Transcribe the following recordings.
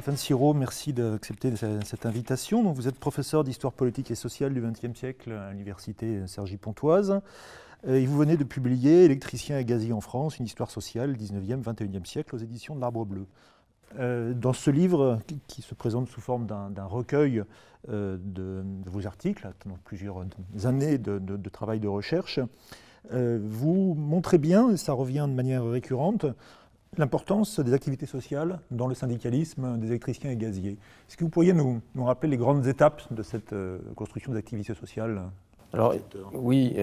Stéphane Sirot, merci d'accepter cette invitation. Donc, vous êtes professeur d'histoire politique et sociale du XXe siècle à l'université Cergy-Pontoise. Et vous venez de publier Électriciens et gaziers en France, une histoire sociale 19e, 21e siècle aux éditions de l'Arbre Bleu. Dans ce livre, qui se présente sous forme d'un recueil de vos articles, dans plusieurs années de travail de recherche, vous montrez bien, et ça revient de manière récurrente, l'importance des activités sociales dans le syndicalisme des électriciens et gaziers. Est-ce que vous pourriez nous rappeler les grandes étapes de cette construction des activités sociales ? Alors, oui,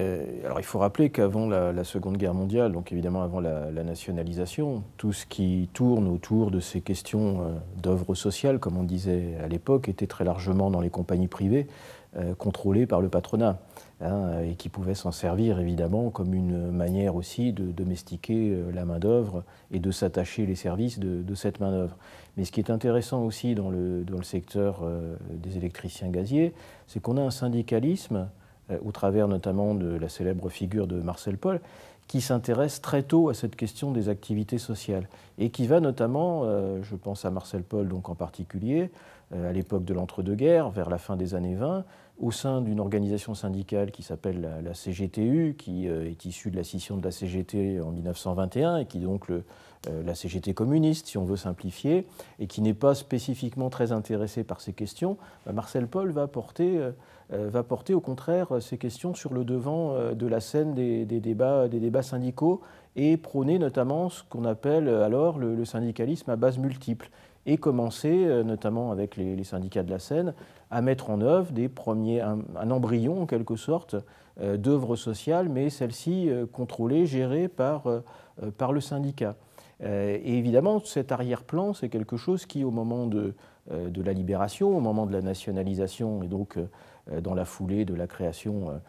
alors il faut rappeler qu'avant la Seconde Guerre mondiale, donc évidemment avant la nationalisation, tout ce qui tourne autour de ces questions d'œuvre sociale, comme on disait à l'époque, était très largement dans les compagnies privées, contrôlées par le patronat, et qui pouvaient s'en servir évidemment comme une manière aussi de domestiquer la main-d'œuvre et de s'attacher les services de cette main-d'œuvre. Mais ce qui est intéressant aussi dans le secteur des électriciens gaziers, c'est qu'on a un syndicalisme au travers notamment de la célèbre figure de Marcel Paul, qui s'intéresse très tôt à cette question des activités sociales et qui va notamment, je pense à Marcel Paul donc en particulier, à l'époque de l'entre-deux-guerres, vers la fin des années 20, au sein d'une organisation syndicale qui s'appelle la CGTU, qui est issue de la scission de la CGT en 1921 et qui est donc la CGT communiste, si on veut simplifier, et qui n'est pas spécifiquement très intéressée par ces questions. Marcel Paul va porter au contraire ces questions sur le devant de la scène des débats syndicaux et prôner notamment ce qu'on appelle alors le syndicalisme à base multiple et commencer, notamment avec les syndicats de la Seine, à mettre en œuvre un embryon en quelque sorte d'œuvre sociale, mais celle-ci contrôlée, gérée par le syndicat. Et évidemment, cet arrière-plan, c'est quelque chose qui, au moment de la libération, au moment de la nationalisation et donc dans la foulée de la création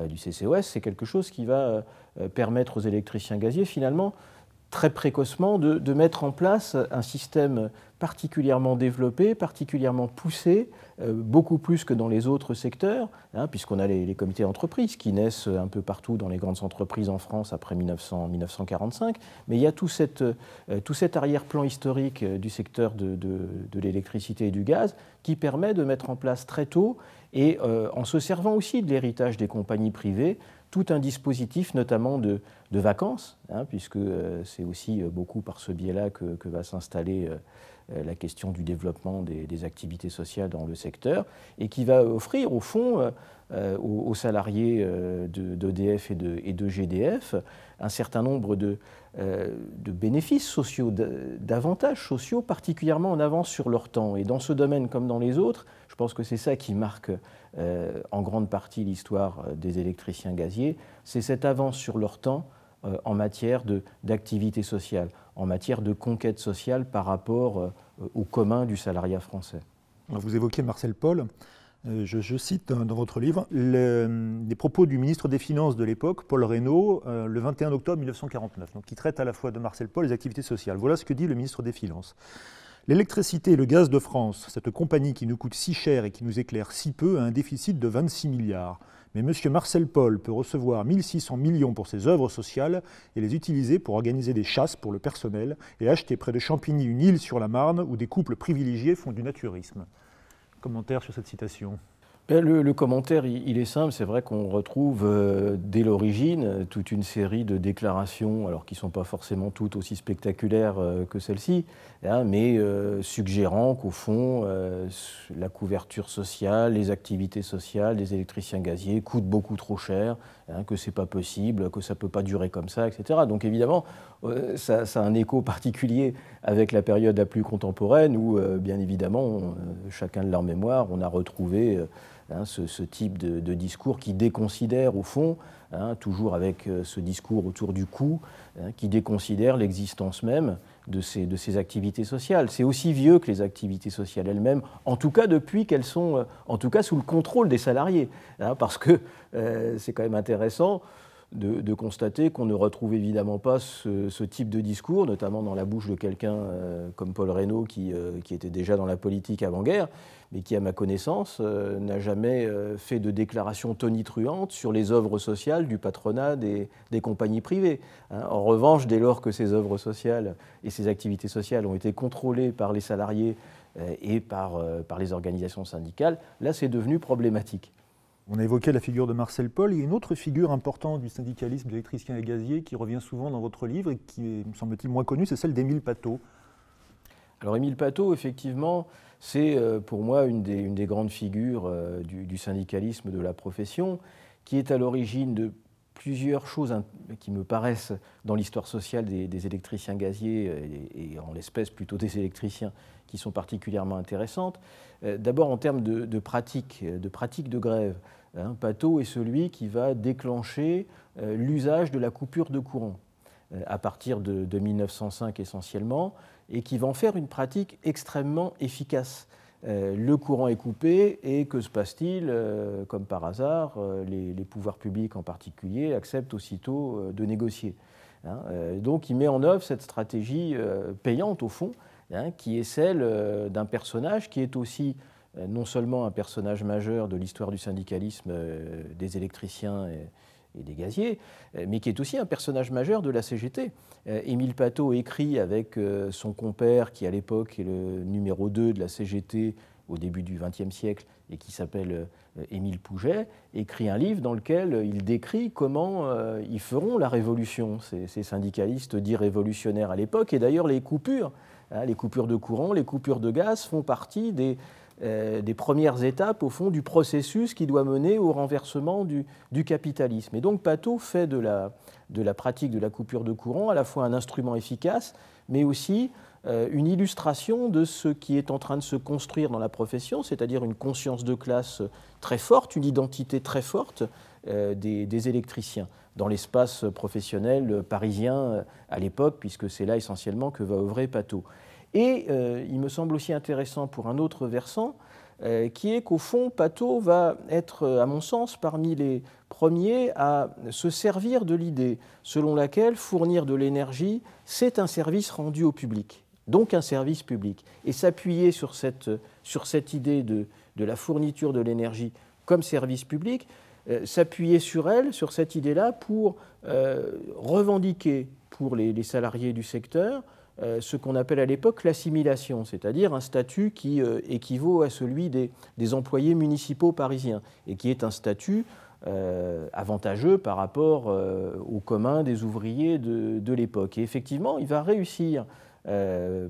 du CCOS, c'est quelque chose qui va permettre aux électriciens gaziers, finalement, très précocement, de mettre en place un système particulièrement développé, particulièrement poussé, beaucoup plus que dans les autres secteurs, puisqu'on a les comités d'entreprise qui naissent un peu partout dans les grandes entreprises en France après 1945, mais il y a tout cet arrière-plan historique du secteur de l'électricité et du gaz qui permet de mettre en place très tôt, et en se servant aussi de l'héritage des compagnies privées, tout un dispositif notamment de vacances, puisque c'est aussi beaucoup par ce biais-là que va s'installer la question du développement des activités sociales dans le secteur, et qui va offrir au fond aux salariés d'EDF et de GDF un certain nombre de bénéfices sociaux, d'avantages sociaux particulièrement en avance sur leur temps. Et dans ce domaine comme dans les autres, je pense que c'est ça qui marque en grande partie l'histoire des électriciens gaziers, c'est cette avance sur leur temps en matière d'activité sociale, en matière de conquête sociale par rapport au commun du salariat français. Vous évoquez Marcel Paul. Je cite dans votre livre les propos du ministre des Finances de l'époque, Paul Reynaud, le 21 octobre 1949, donc qui traite à la fois de Marcel Paul et des activités sociales. Voilà ce que dit le ministre des Finances. L'électricité et le gaz de France, cette compagnie qui nous coûte si cher et qui nous éclaire si peu, a un déficit de 26 milliards. Mais M. Marcel Paul peut recevoir 1600 millions pour ses œuvres sociales et les utiliser pour organiser des chasses pour le personnel et acheter près de Champigny une île sur la Marne où des couples privilégiés font du naturisme. Commentaire sur cette citation. Le commentaire, il est simple. C'est vrai qu'on retrouve dès l'origine toute une série de déclarations, alors qui ne sont pas forcément toutes aussi spectaculaires que celle-ci, mais suggérant qu'au fond, la couverture sociale, les activités sociales des électriciens gaziers coûtent beaucoup trop cher, que ce n'est pas possible, que ça ne peut pas durer comme ça, etc. Donc évidemment, ça a un écho particulier avec la période la plus contemporaine où, bien évidemment, chacun de leur mémoire, on a retrouvé ce type de discours qui déconsidère au fond, toujours avec ce discours autour du coût, qui déconsidère l'existence même de ces activités sociales. C'est aussi vieux que les activités sociales elles-mêmes, en tout cas depuis qu'elles sont en tout cas sous le contrôle des salariés, parce que c'est quand même intéressant de constater qu'on ne retrouve évidemment pas ce type de discours, notamment dans la bouche de quelqu'un comme Paul Reynaud, qui était déjà dans la politique avant-guerre, mais qui, à ma connaissance, n'a jamais fait de déclaration tonitruante sur les œuvres sociales du patronat des compagnies privées. En revanche, dès lors que ces œuvres sociales et ces activités sociales ont été contrôlées par les salariés et par les organisations syndicales, là c'est devenu problématique. On a évoqué la figure de Marcel Paul. Il y a une autre figure importante du syndicalisme d'électriciens et gaziers qui revient souvent dans votre livre et qui est, me semble-t-il, moins connue, c'est celle d'Émile Patot. Alors Émile Patot, effectivement, c'est pour moi une des grandes figures du syndicalisme de la profession, qui est à l'origine de plusieurs choses qui me paraissent dans l'histoire sociale des électriciens gaziers et en l'espèce plutôt des électriciens qui sont particulièrement intéressantes. D'abord en termes de pratique de grève. Patot est celui qui va déclencher l'usage de la coupure de courant à partir de 1905 essentiellement, et qui va en faire une pratique extrêmement efficace. Le courant est coupé et que se passe-t-il? Comme par hasard, les pouvoirs publics en particulier acceptent aussitôt de négocier. Donc il met en œuvre cette stratégie payante au fond, qui est celle d'un personnage qui est aussi non seulement un personnage majeur de l'histoire du syndicalisme des électriciens et des gaziers, mais qui est aussi un personnage majeur de la CGT. Émile Patot écrit avec son compère, qui à l'époque est le numéro 2 de la CGT au début du XXe siècle et qui s'appelle Émile Pouget, écrit un livre dans lequel il décrit comment ils feront la révolution, ces syndicalistes dits révolutionnaires à l'époque. Et d'ailleurs, les coupures de courant, les coupures de gaz font partie des premières étapes au fond du processus qui doit mener au renversement du capitalisme. Et donc Patot fait de la pratique de la coupure de courant à la fois un instrument efficace, mais aussi une illustration de ce qui est en train de se construire dans la profession, c'est-à-dire une conscience de classe très forte, une identité très forte des électriciens dans l'espace professionnel parisien à l'époque, puisque c'est là essentiellement que va œuvrer Patot. Et il me semble aussi intéressant pour un autre versant, qui est qu'au fond, Patot va être, à mon sens, parmi les premiers à se servir de l'idée selon laquelle fournir de l'énergie, c'est un service rendu au public, donc un service public. Et s'appuyer sur cette idée de la fourniture de l'énergie comme service public, s'appuyer sur elle, sur cette idée-là, pour revendiquer pour les salariés du secteur ce qu'on appelle à l'époque l'assimilation, c'est-à-dire un statut qui équivaut à celui des employés municipaux parisiens et qui est un statut avantageux par rapport au commun des ouvriers de l'époque. Et effectivement, il va réussir,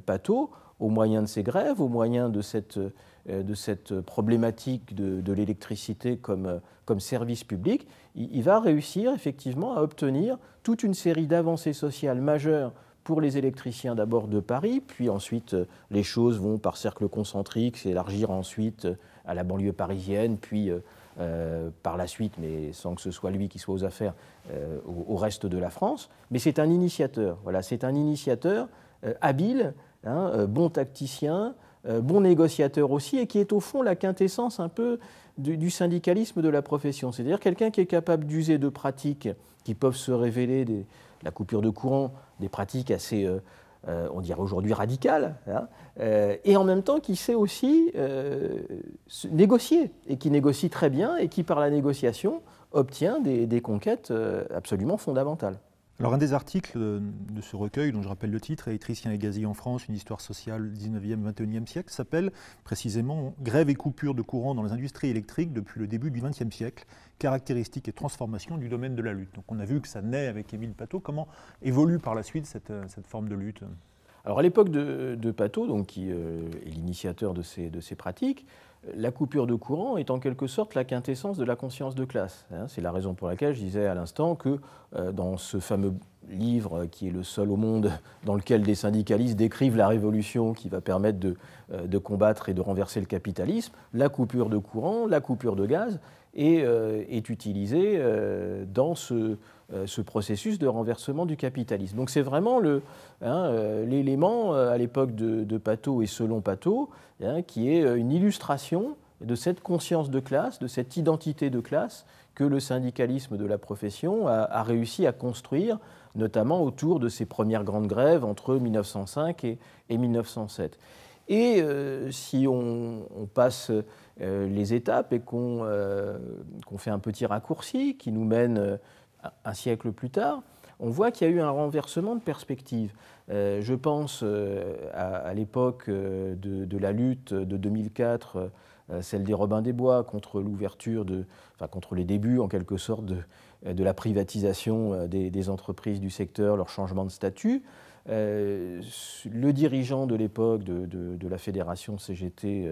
Patot, au moyen de ses grèves, au moyen de cette problématique de l'électricité comme service public, il va réussir effectivement à obtenir toute une série d'avancées sociales majeures pour les électriciens d'abord de Paris, puis ensuite les choses vont par cercle concentrique s'élargir ensuite à la banlieue parisienne, puis par la suite, mais sans que ce soit lui qui soit aux affaires, au reste de la France. Mais c'est un initiateur, voilà, c'est un initiateur habile, bon tacticien, bon négociateur aussi, et qui est au fond la quintessence un peu du syndicalisme de la profession. C'est-à-dire quelqu'un qui est capable d'user de pratiques qui peuvent se révéler, la coupure de courant, des pratiques assez, on dirait aujourd'hui radicales, et en même temps qui sait aussi négocier, et qui négocie très bien, et qui par la négociation obtient des conquêtes absolument fondamentales. Alors un des articles de ce recueil, dont je rappelle le titre, Électriciens et gaziers en France, une histoire sociale 19e-21e siècle, s'appelle précisément « Grève et coupure de courant dans les industries électriques depuis le début du XXe siècle, caractéristiques et transformations du domaine de la lutte ». Donc on a vu que ça naît avec Émile Patot. Comment évolue par la suite cette forme de lutte ? Alors à l'époque de Patot, donc, qui est l'initiateur de ces pratiques, la coupure de courant est en quelque sorte la quintessence de la conscience de classe. C'est la raison pour laquelle je disais à l'instant que dans ce fameux livre, qui est le seul au monde dans lequel des syndicalistes décrivent la révolution qui va permettre de combattre et de renverser le capitalisme, la coupure de courant, la coupure de gaz est utilisée dans ce processus de renversement du capitalisme. Donc c'est vraiment l'élément à l'époque de Patot et selon Patot, qui est une illustration de cette conscience de classe, de cette identité de classe que le syndicalisme de la profession a réussi à construire, notamment autour de ses premières grandes grèves entre 1905 et 1907. Et si on passe les étapes et qu'on fait un petit raccourci qui nous mène un siècle plus tard, on voit qu'il y a eu un renversement de perspective. Je pense à l'époque de la lutte de 2004, celle des Robins des Bois, contre l'ouverture contre les débuts en quelque sorte de la privatisation des entreprises du secteur, leur changement de statut. Le dirigeant de l'époque de la fédération CGT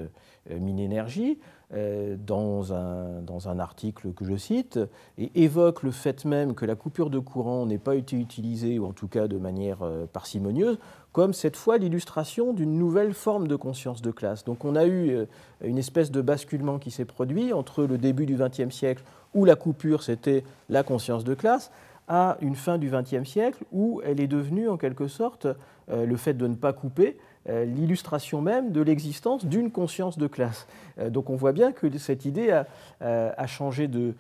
Mines-Énergie, dans un article que je cite, évoque le fait même que la coupure de courant n'ait pas été utilisée, ou en tout cas de manière parcimonieuse, comme cette fois l'illustration d'une nouvelle forme de conscience de classe. Donc on a eu une espèce de basculement qui s'est produit entre le début du XXe siècle, où la coupure c'était la conscience de classe, à une fin du XXe siècle où elle est devenue en quelque sorte, le fait de ne pas couper, l'illustration même de l'existence d'une conscience de classe. Donc on voit bien que cette idée a changé de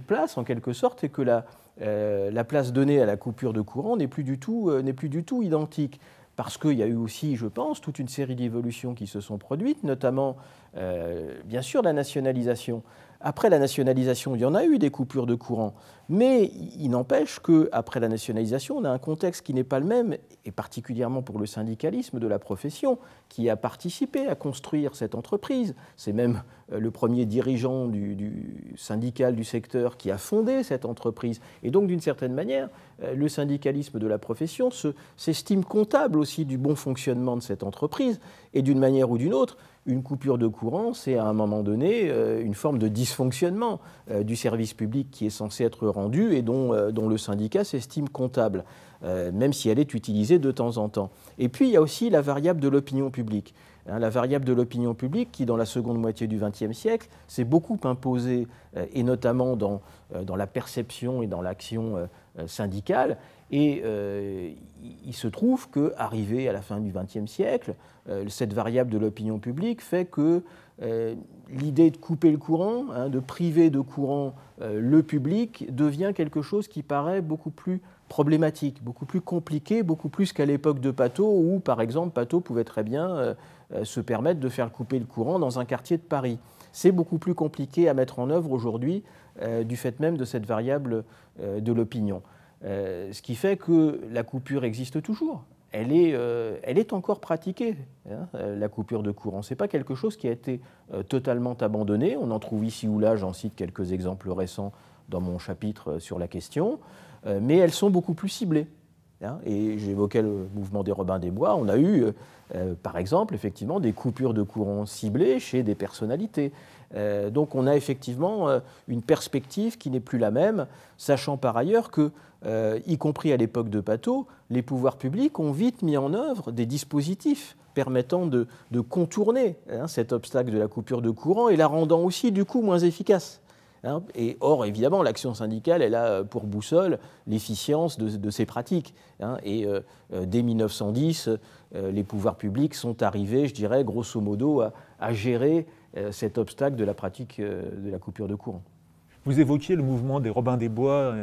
place en quelque sorte, et que la place donnée à la coupure de courant n'est plus du tout identique. Parce qu'il y a eu aussi, je pense, toute une série d'évolutions qui se sont produites, notamment, bien sûr, la nationalisation. Après la nationalisation, il y en a eu des coupures de courant, mais il n'empêche qu'après la nationalisation, on a un contexte qui n'est pas le même, et particulièrement pour le syndicalisme de la profession, qui a participé à construire cette entreprise. C'est même le premier dirigeant du syndical du secteur qui a fondé cette entreprise. Et donc, d'une certaine manière, le syndicalisme de la profession s'estime comptable aussi du bon fonctionnement de cette entreprise, et d'une manière ou d'une autre, une coupure de courant, c'est à un moment donné une forme de dysfonctionnement du service public qui est censé être rendu et dont le syndicat s'estime comptable, même si elle est utilisée de temps en temps. Et puis il y a aussi la variable de l'opinion publique. La variable de l'opinion publique qui, dans la seconde moitié du XXe siècle, s'est beaucoup imposée, et notamment dans la perception et dans l'action syndicale. Et il se trouve qu'arrivé à la fin du XXe siècle, cette variable de l'opinion publique fait que l'idée de couper le courant, de priver de courant le public, devient quelque chose qui paraît beaucoup plus problématique, beaucoup plus compliqué, beaucoup plus qu'à l'époque de Patot, où, par exemple, Patot pouvait très bien se permettre de faire couper le courant dans un quartier de Paris. C'est beaucoup plus compliqué à mettre en œuvre aujourd'hui du fait même de cette variable de l'opinion. Ce qui fait que la coupure existe toujours. Elle est encore pratiquée, la coupure de courant. Ce n'est pas quelque chose qui a été totalement abandonné. On en trouve ici ou là, j'en cite quelques exemples récents dans mon chapitre sur la question, mais elles sont beaucoup plus ciblées. Et j'évoquais le mouvement des Robins des Bois. On a eu, par exemple, effectivement, des coupures de courant ciblées chez des personnalités. Donc on a effectivement une perspective qui n'est plus la même, sachant par ailleurs que, y compris à l'époque de Patot, les pouvoirs publics ont vite mis en œuvre des dispositifs permettant de contourner cet obstacle de la coupure de courant et la rendant aussi du coup moins efficace. Et or, évidemment, l'action syndicale, elle a pour boussole l'efficience de ces pratiques. Et dès 1910, les pouvoirs publics sont arrivés, je dirais, grosso modo, à gérer cet obstacle de la pratique de la coupure de courant. Vous évoquiez le mouvement des Robins des Bois,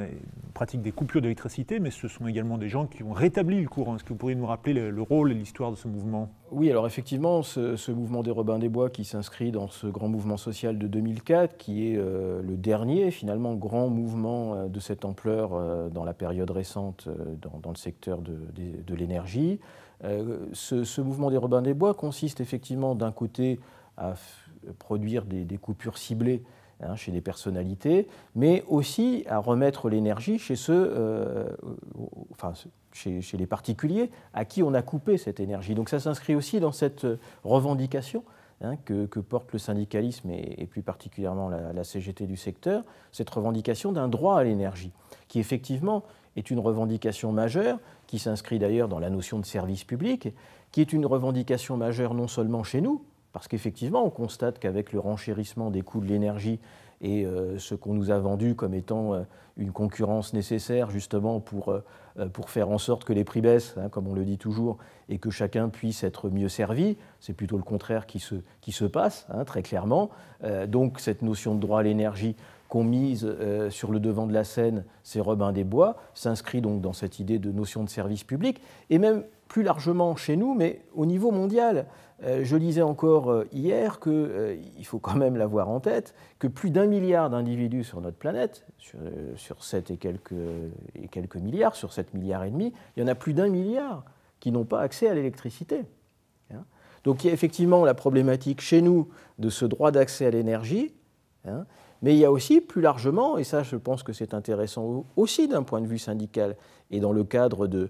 pratique des coupures d'électricité, mais ce sont également des gens qui ont rétabli le courant. Est-ce que vous pourriez nous rappeler le rôle et l'histoire de ce mouvement ? Oui, alors effectivement, ce mouvement des Robins des Bois qui s'inscrit dans ce grand mouvement social de 2004, qui est le dernier, finalement, grand mouvement de cette ampleur dans la période récente dans le secteur de l'énergie. Ce mouvement des Robins des Bois consiste effectivement d'un côté à produire des coupures ciblées chez des personnalités, mais aussi à remettre l'énergie chez chez les particuliers à qui on a coupé cette énergie. Donc ça s'inscrit aussi dans cette revendication que porte le syndicalisme et plus particulièrement la CGT du secteur, cette revendication d'un droit à l'énergie, qui effectivement est une revendication majeure, qui s'inscrit d'ailleurs dans la notion de service public, qui est une revendication majeure non seulement chez nous, parce qu'effectivement, on constate qu'avec le renchérissement des coûts de l'énergie et ce qu'on nous a vendu comme étant une concurrence nécessaire justement pour faire en sorte que les prix baissent, comme on le dit toujours, et que chacun puisse être mieux servi, c'est plutôt le contraire qui se passe, très clairement. Donc cette notion de droit à l'énergie qu'ont mise sur le devant de la scène ces Robins des Bois s'inscrit donc dans cette idée de notion de service public, et même plus largement chez nous, mais au niveau mondial. Je lisais encore hier qu'il faut quand même l'avoir en tête, que plus d'1 milliard d'individus sur notre planète, sur 7 et quelques milliards, sur 7 milliards et demi, il y en a plus d'1 milliard qui n'ont pas accès à l'électricité. Donc il y a effectivement la problématique chez nous de ce droit d'accès à l'énergie, mais il y a aussi plus largement, et ça je pense que c'est intéressant aussi d'un point de vue syndical, et dans le cadre de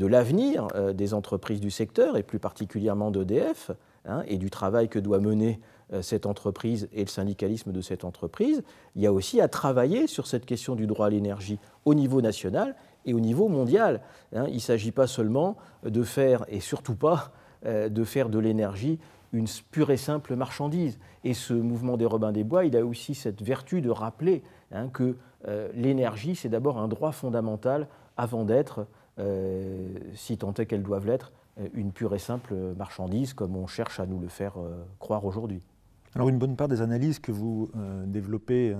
l'avenir des entreprises du secteur, et plus particulièrement d'EDF, et du travail que doit mener cette entreprise et le syndicalisme de cette entreprise, il y a aussi à travailler sur cette question du droit à l'énergie au niveau national et au niveau mondial. Il ne s'agit pas seulement de faire, et surtout pas, de faire de l'énergie une pure et simple marchandise. Et ce mouvement des Robins des Bois, il a aussi cette vertu de rappeler que l'énergie, c'est d'abord un droit fondamental avant d'être, si tant est qu'elles doivent l'être, une pure et simple marchandise, comme on cherche à nous le faire croire aujourd'hui. Alors une bonne part des analyses que vous développez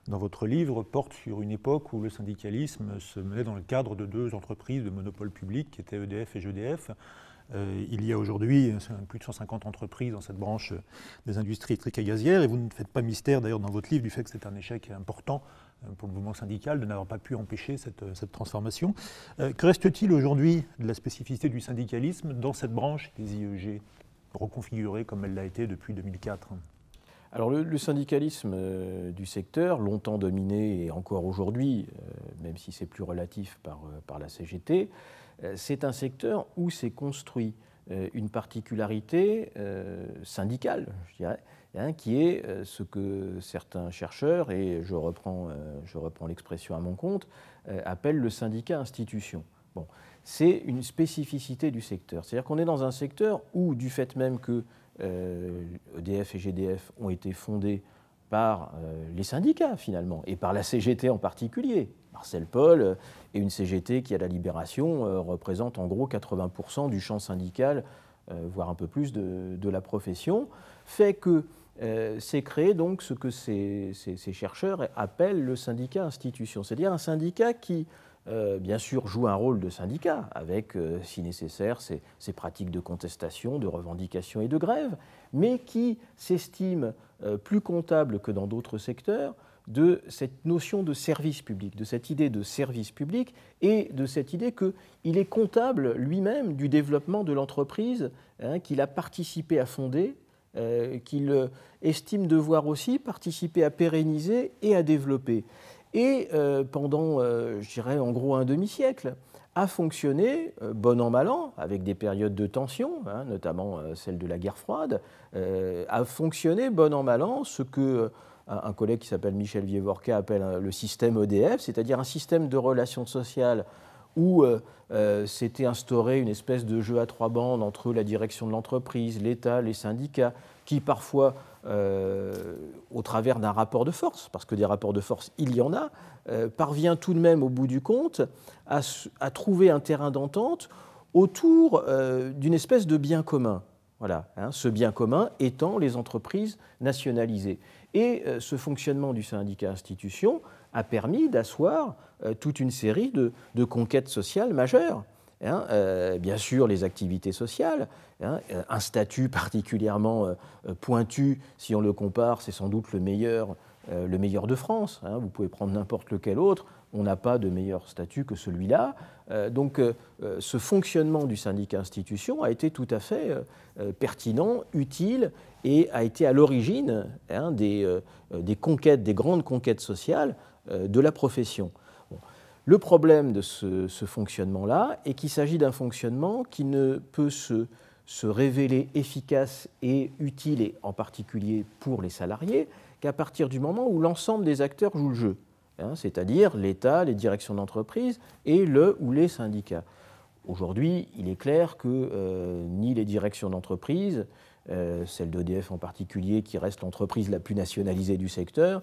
dans votre livre portent sur une époque où le syndicalisme se menait dans le cadre de 2 entreprises de monopole public, qui étaient EDF et GDF. Il y a aujourd'hui plus de 150 entreprises dans cette branche des industries électriques et gazières, et vous ne faites pas mystère d'ailleurs dans votre livre du fait que c'est un échec important pour le mouvement syndical de n'avoir pas pu empêcher cette transformation. Que reste-t-il aujourd'hui de la spécificité du syndicalisme dans cette branche des IEG, reconfigurée comme elle l'a été depuis 2004 ? Alors le syndicalisme du secteur, longtemps dominé et encore aujourd'hui, même si c'est plus relatif par la CGT, c'est un secteur où s'est construit une particularité syndicale, je dirais, qui est ce que certains chercheurs, et je reprends l'expression à mon compte, appellent le syndicat institution. Bon, c'est une spécificité du secteur. C'est-à-dire qu'on est dans un secteur où, du fait même que EDF et GDF ont été fondés par les syndicats finalement, et par la CGT en particulier. Marcel Paul et une CGT qui, à la Libération, représente en gros 80% du champ syndical, voire un peu plus de la profession, fait que c'est créé donc ce que ces chercheurs appellent le syndicat institution, c'est-à-dire un syndicat qui, bien sûr, joue un rôle de syndicat, avec, si nécessaire, ses pratiques de contestation, de revendication et de grève, mais qui s'estime plus comptable que dans d'autres secteurs de cette notion de service public, de cette idée de service public et de cette idée qu'il est comptable lui-même du développement de l'entreprise qu'il a participé à fonder, qu'il estime devoir aussi participer à pérenniser et à développer. Et pendant, je dirais, en gros un demi-siècle, a fonctionné, bon an, mal an, avec des périodes de tension, notamment celle de la guerre froide, a fonctionné, bon an, mal an, ce que un collègue qui s'appelle Michel Vievorka appelle le système EDF, c'est-à-dire un système de relations sociales où s'était instauré une espèce de jeu à 3 bandes entre la direction de l'entreprise, l'État, les syndicats, qui parfois, au travers d'un rapport de force, parce que des rapports de force, il y en a, parvient tout de même, au bout du compte, à trouver un terrain d'entente autour d'une espèce de bien commun. Voilà, ce bien commun étant les entreprises nationalisées. Et ce fonctionnement du syndicat institution a permis d'asseoir toute une série de conquêtes sociales majeures. Bien sûr, les activités sociales, un statut particulièrement pointu, si on le compare, c'est sans doute le meilleur de France. Vous pouvez prendre n'importe lequel autre, on n'a pas de meilleur statut que celui-là. Donc ce fonctionnement du syndicat institution a été tout à fait pertinent, utile, et a été à l'origine des conquêtes, des grandes conquêtes sociales de la profession. Bon. Le problème de ce fonctionnement-là est qu'il s'agit d'un fonctionnement qui ne peut se révéler efficace et utile, et en particulier pour les salariés, qu'à partir du moment où l'ensemble des acteurs jouent le jeu, c'est-à-dire l'État, les directions d'entreprise et le ou les syndicats. Aujourd'hui, il est clair que ni les directions d'entreprise, celle d'EDF en particulier, qui reste l'entreprise la plus nationalisée du secteur,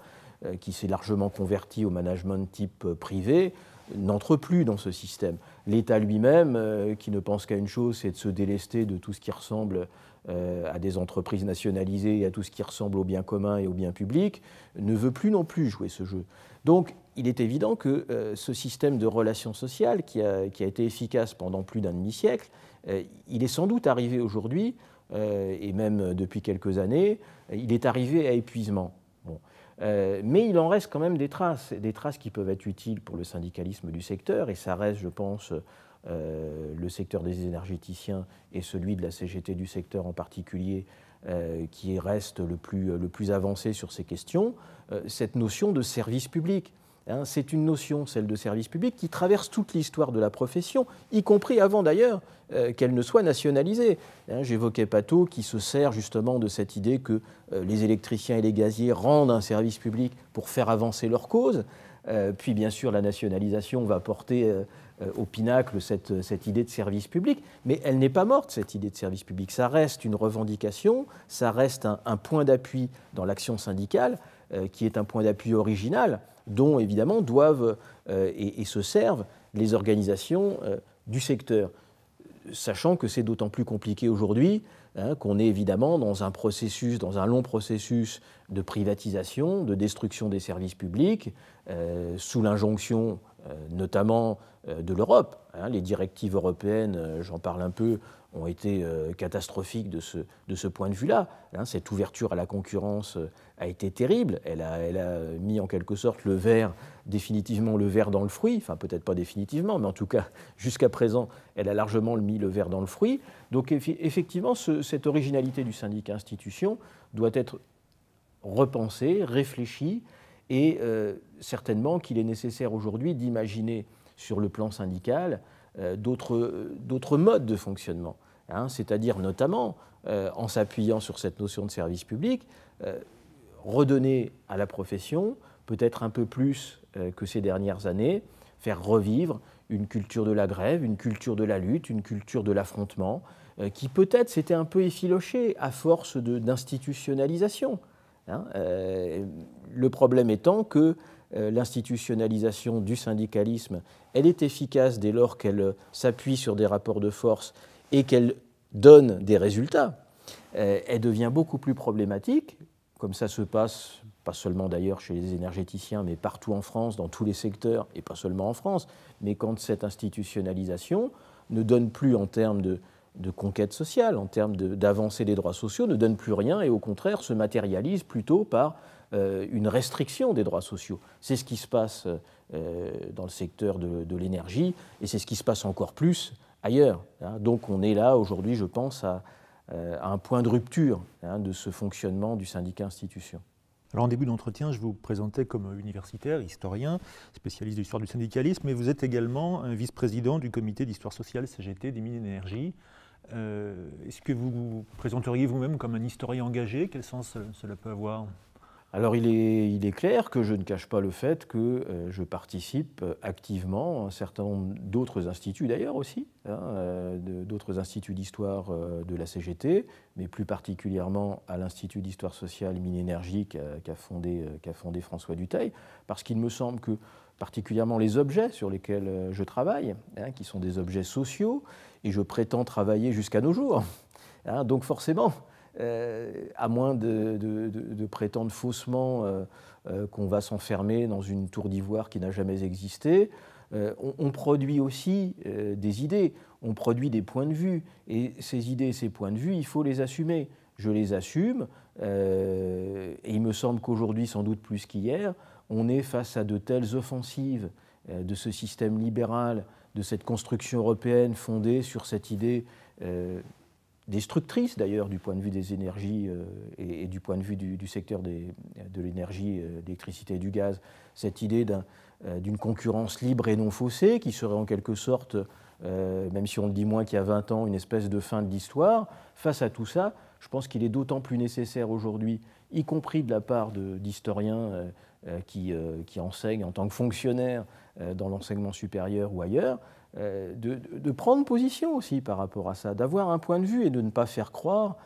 qui s'est largement convertie au management type privé, n'entre plus dans ce système. L'État lui-même, qui ne pense qu'à une chose, c'est de se délester de tout ce qui ressemble à des entreprises nationalisées et à tout ce qui ressemble au bien commun et au bien public, ne veut plus non plus jouer ce jeu. Donc, il est évident que ce système de relations sociales, qui a été efficace pendant plus d'un demi-siècle, il est sans doute arrivé aujourd'hui, et même depuis quelques années, il est arrivé à épuisement. Bon. Mais il en reste quand même des traces qui peuvent être utiles pour le syndicalisme du secteur, et ça reste, je pense, le secteur des énergéticiens et celui de la CGT du secteur en particulier, qui reste le plus avancé sur ces questions, cette notion de service public. Hein, c'est une notion, celle de service public, qui traverse toute l'histoire de la profession, y compris avant d'ailleurs qu'elle ne soit nationalisée. Hein, j'évoquais Patot qui se sert justement de cette idée que les électriciens et les gaziers rendent un service public pour faire avancer leur cause. Puis bien sûr la nationalisation va porter au pinacle cette idée de service public, mais elle n'est pas morte, cette idée de service public. Ça reste une revendication, ça reste un point d'appui dans l'action syndicale, qui est un point d'appui original, dont évidemment doivent et se servent les organisations du secteur. Sachant que c'est d'autant plus compliqué aujourd'hui, hein, qu'on est évidemment dans un long processus de privatisation, de destruction des services publics, sous l'injonction notamment de l'Europe. Hein, les directives européennes, j'en parle un peu, ont été catastrophiques de ce point de vue-là. Hein, cette ouverture à la concurrence a été terrible. Elle a mis en quelque sorte définitivement le ver dans le fruit, enfin peut-être pas définitivement, mais en tout cas jusqu'à présent, elle a largement mis le ver dans le fruit. Donc effectivement, cette originalité du syndicat institution doit être repensée, réfléchie, et certainement qu'il est nécessaire aujourd'hui d'imaginer sur le plan syndical d'autres modes de fonctionnement, hein, c'est-à-dire notamment en s'appuyant sur cette notion de service public, redonner à la profession, peut-être un peu plus que ces dernières années, faire revivre une culture de la grève, une culture de la lutte, une culture de l'affrontement, qui peut-être s'était un peu effilochée à force d'institutionnalisation. Hein, le problème étant que l'institutionnalisation du syndicalisme, elle est efficace dès lors qu'elle s'appuie sur des rapports de force et qu'elle donne des résultats. Elle devient beaucoup plus problématique, comme ça se passe, pas seulement d'ailleurs chez les énergéticiens, mais partout en France, dans tous les secteurs, et pas seulement en France, mais quand cette institutionnalisation ne donne plus en termes de conquête sociale, en termes d'avancée des droits sociaux, ne donne plus rien et au contraire se matérialise plutôt par une restriction des droits sociaux. C'est ce qui se passe dans le secteur de l'énergie et c'est ce qui se passe encore plus ailleurs. Hein. Donc on est là aujourd'hui, je pense, à un point de rupture, hein, de ce fonctionnement du syndicat institution. Alors en début d'entretien, je vous présentais comme universitaire, historien, spécialiste de l'histoire du syndicalisme, mais vous êtes également un vice-président du comité d'histoire sociale CGT des mines d'énergie. Est-ce que vous vous présenteriez vous-même comme un historien engagé? Quel sens cela peut avoir? Alors il est clair que je ne cache pas le fait que je participe activement à un certain nombre d'autres instituts d'ailleurs aussi, hein, d'autres instituts d'histoire de la CGT, mais plus particulièrement à l'Institut d'histoire sociale mines-énergie qu'a fondé François Dutheil, parce qu'il me semble que particulièrement les objets sur lesquels je travaille, hein, qui sont des objets sociaux, et je prétends travailler jusqu'à nos jours, hein, donc forcément, à moins de prétendre faussement qu'on va s'enfermer dans une tour d'ivoire qui n'a jamais existé, on produit aussi des idées, on produit des points de vue, et ces idées et ces points de vue, il faut les assumer. Je les assume, et il me semble qu'aujourd'hui, sans doute plus qu'hier, on est face à de telles offensives de ce système libéral, de cette construction européenne fondée sur cette idée destructrice d'ailleurs du point de vue des énergies et du point de vue du secteur de l'énergie, de l'électricité et du gaz, cette idée d'une concurrence libre et non faussée qui serait en quelque sorte, même si on le dit moins qu'il y a 20 ans, une espèce de fin de l'histoire. Face à tout ça, je pense qu'il est d'autant plus nécessaire aujourd'hui, y compris de la part d'historiens qui enseignent en tant que fonctionnaires dans l'enseignement supérieur ou ailleurs, de prendre position aussi par rapport à ça, d'avoir un point de vue et de ne pas faire croire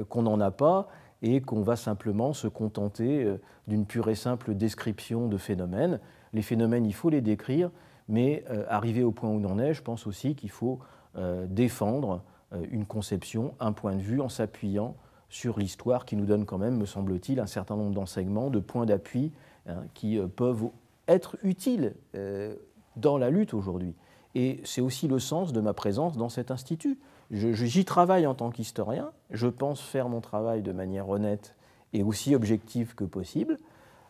qu'on n'en a pas et qu'on va simplement se contenter d'une pure et simple description de phénomènes. Les phénomènes, il faut les décrire, mais arrivé au point où on en est, je pense aussi qu'il faut défendre une conception, un point de vue en s'appuyant sur l'histoire qui nous donne quand même, me semble-t-il, un certain nombre d'enseignements, de points d'appui, hein, qui peuvent être utiles dans la lutte aujourd'hui. Et c'est aussi le sens de ma présence dans cet institut. J'y travaille en tant qu'historien, je pense faire mon travail de manière honnête et aussi objective que possible,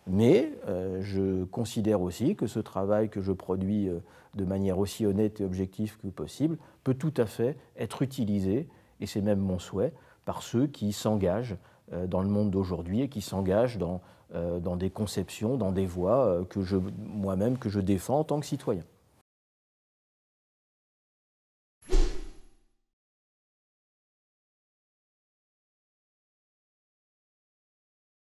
mais je considère aussi que ce travail que je produis de manière aussi honnête et objective que possible peut tout à fait être utilisé, et c'est même mon souhait, par ceux qui s'engagent dans le monde d'aujourd'hui et qui s'engagent dans des conceptions, dans des voies moi-même que je défends en tant que citoyen.